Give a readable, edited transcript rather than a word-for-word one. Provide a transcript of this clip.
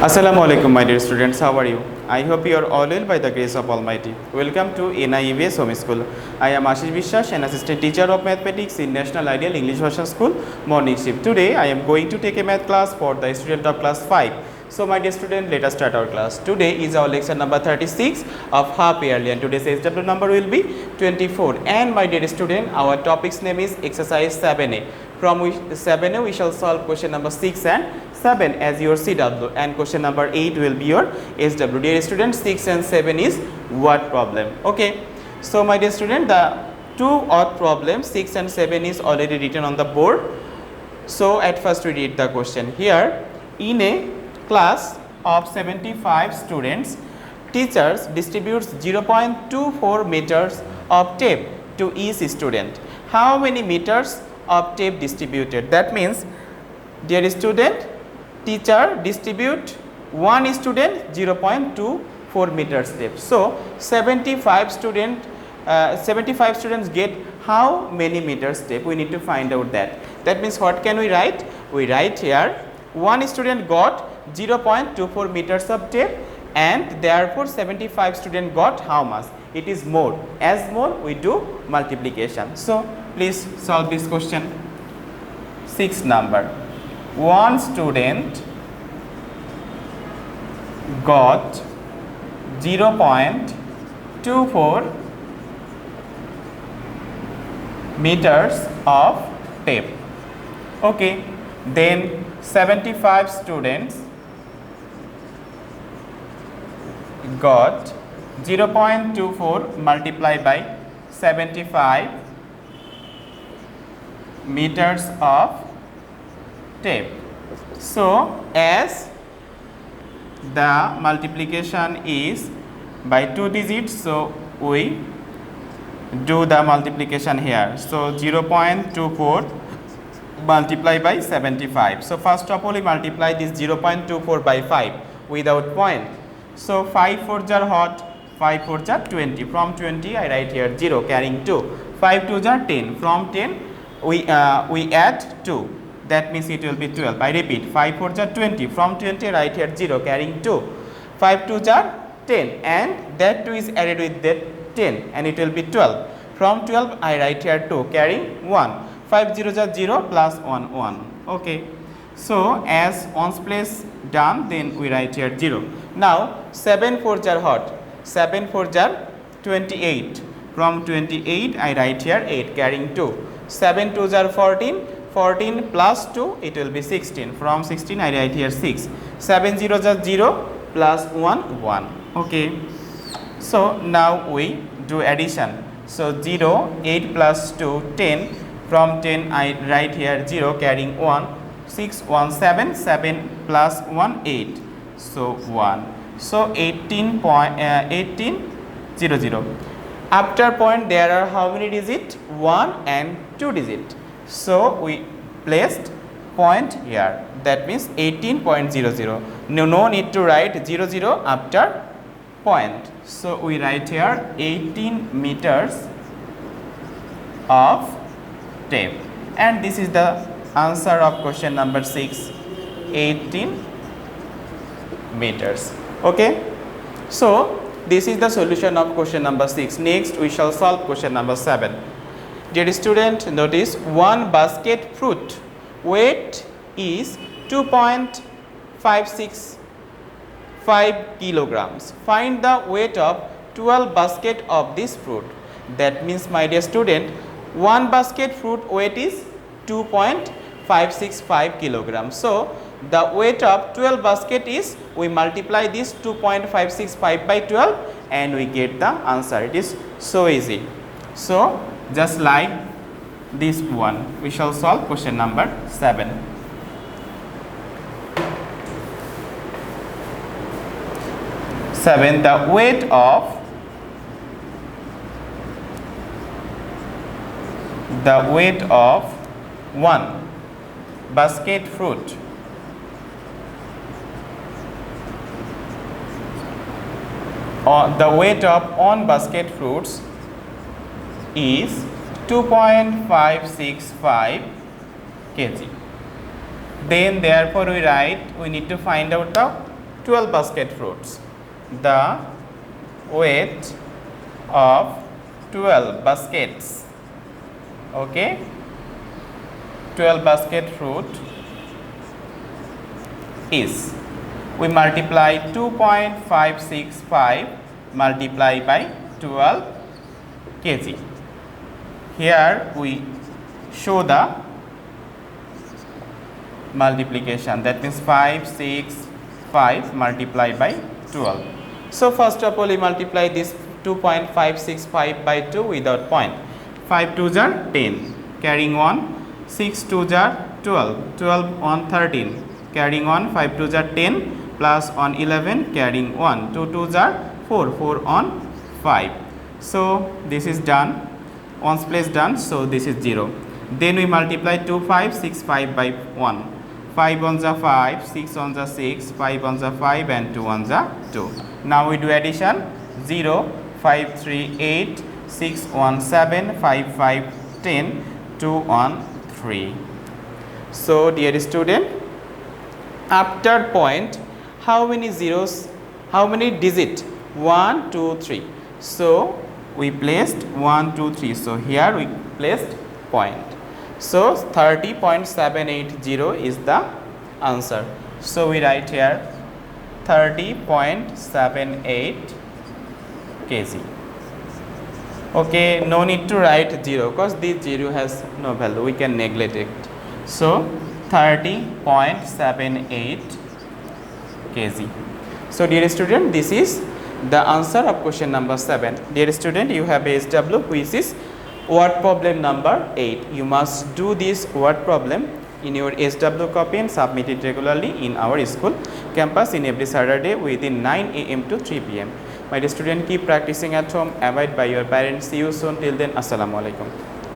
Assalamu alaikum, my dear students. How are you? I hope you are all well by the grace of Almighty. Welcome to NIEVS Home School. I am Ashis Biswas, an assistant teacher of mathematics in National Ideal English Version School, morning shift. Today, I am going to take a math class for the student of class 5. So, my dear student, let us start our class. Today is our lecture number 36 of half yearly, and today's SW number will be 24. And my dear student, our topic's name is exercise 7A. From 7A, we shall solve question number 6 and 7 as your CW, and question number 8 will be your SW. Dear student, 6 and 7 is word problem. Okay. So, my dear student, the two odd problems 6 and 7 is already written on the board. So, at first we read the question. Here, in a class of 75 students, teachers distributes 0.24 meters of tape to each student. How many meters of tape distributed? That means, dear student, teacher distribute one student 0.24 meters tape. So, 75 students get how many meters tape? We need to find out that. That means, what can we write? We write here one student got 0.24 meters of tape, and therefore 75 students got how much? It is more. As more, we do multiplication. So, please solve this question. 6 number. One student got 0.24 meters of tape. Okay. Then 75 students got 0.24 multiplied by 75 meters of tape. So, as the multiplication is by 2 digits, so we do the multiplication here. So, 0.24 multiplied by 75. So, first of all, we multiply this 0.24 by 5 without point. So, 5 4s are hot, 5 4s are 20. From 20, I write here 0 carrying 2. 5 2s are 10. From 10, we add 2. That means it will be 12. I repeat, 5 4s are 20. From 20, I write here 0 carrying 2. 5 2s are 10, and that 2 is added with that 10, and it will be 12. From 12, I write here 2 carrying 1. 5 zeros are 0 plus 1 1. Okay. So, as ones place done, then we write here 0. Now, 7 4s are hot. 7 4s are 28. From 28, I write here 8 carrying 2. 7 2s are 14. 14 plus 2, it will be 16. From 16, I write here 6. 7 zeros are 0 plus 1 1. Okay. So, now we do addition. So, 0, 8 plus 2, 10. From 10, I write here 0 carrying 1. 6 1 7, 7 plus 1 8. So, 1. So, 18 0 0. After point, there are how many digits? 1 and 2 digits. So, we placed point here. That means 18.00. No need to write 0 0 after point. So, we write here 18 meters of tape. And this is the answer of question number 6, 18 meters. Okay. So, this is the solution of question number 6. Next, we shall solve question number 7. Dear student, notice one basket fruit weight is 2.565 kilograms. Find the weight of 12 basket of this fruit. That means, my dear student, one basket fruit weight is 2.565 kilograms. So, the weight of 12 basket is, we multiply this 2.565 by 12 and we get the answer. It is so easy. So, just like this one, we shall solve question number 7. The weight of one basket fruit the weight of one basket fruits is 2.565 kg. Then therefore we write, we need to find out the 12 basket fruits. The weight of 12 baskets, okay, 12 basket fruit is, we multiply 2.565 multiply by 12 kg. Here we show the multiplication, that means 565 multiplied by 12. So first of all we multiply this 2.565 by 2 without point. 5 2s are 10, carrying on, 6 2s are 12, 12 on 13, carrying on, 5 2s are 10, plus on 11, carrying 1, 2 2s are 4, 4 on 5. So this is done, ones place done, so this is 0. Then we multiply 2565 by 1. 5 ones are 5, 6 ones are 6, 5 ones are 5 and 2 ones are 2. Now we do addition, 0, 5 3 8, 6 1 7, 5 5 10, 2 1 3. So dear student, after point, how many zeros, how many digit? 1 2 3. So we placed 1 2 3, so here we placed point. So 30.780 is the answer. So we write here 30.78 kg. Okay, no need to write 0 because this 0 has no value, we can neglect it. So 30.78 kg. So dear student, this is the answer of question number 7. Dear student, you have SW which is word problem number 8. You must do this word problem in your SW copy and submit it regularly in our school campus in every Saturday within 9 AM to 3 PM. My dear student, keep practicing at home, abide by your parents. See you soon. Till then, Assalamu alaikum.